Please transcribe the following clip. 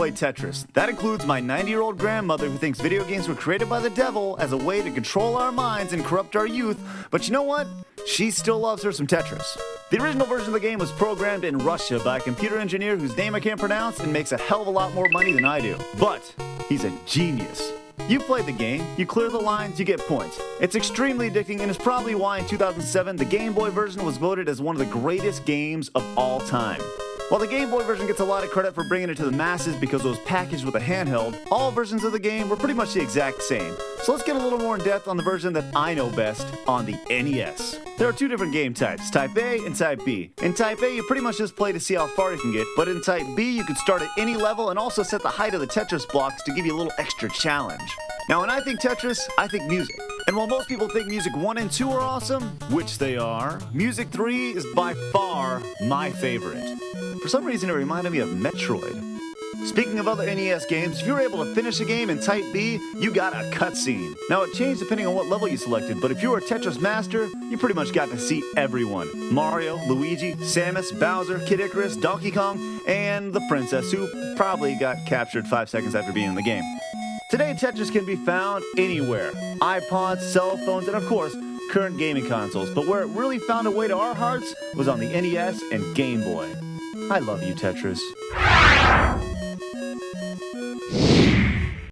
play Tetris. That includes my 90-year-old grandmother who thinks video games were created by the devil as a way to control our minds and corrupt our youth. But you know what? She still loves her some Tetris. The original version of the game was programmed in Russia by a computer engineer whose name I can't pronounce and makes a hell of a lot more money than I do. But he's a genius. You played the game, you clear the lines, you get points. It's extremely addicting and is probably why in 2007 the Game Boy version was voted as one of the greatest games of all time. While the Game Boy version gets a lot of credit for bringing it to the masses because it was packaged with a handheld, all versions of the game were pretty much the exact same. So let's get a little more in depth on the version that I know best, on the NES. There are two different game types, Type A and Type B. In Type A, you pretty much just play to see how far you can get, but in Type B, you can start at any level and also set the height of the Tetris blocks to give you a little extra challenge. Now, when I think Tetris, I think music. And while most people think Music 1 and 2 are awesome, which they are, Music 3 is by far my favorite. For some reason, it reminded me of Metroid. Speaking of other NES games, if you were able to finish a game in Type B, you got a cutscene. Now, it changed depending on what level you selected, but if you were a Tetris master, you pretty much got to see everyone. Mario, Luigi, Samus, Bowser, Kid Icarus, Donkey Kong, and the princess, who probably got captured 5 seconds after being in the game. Today, Tetris can be found anywhere. iPods, cell phones, and of course, current gaming consoles. But where it really found a way to our hearts was on the NES and Game Boy. I love you, Tetris.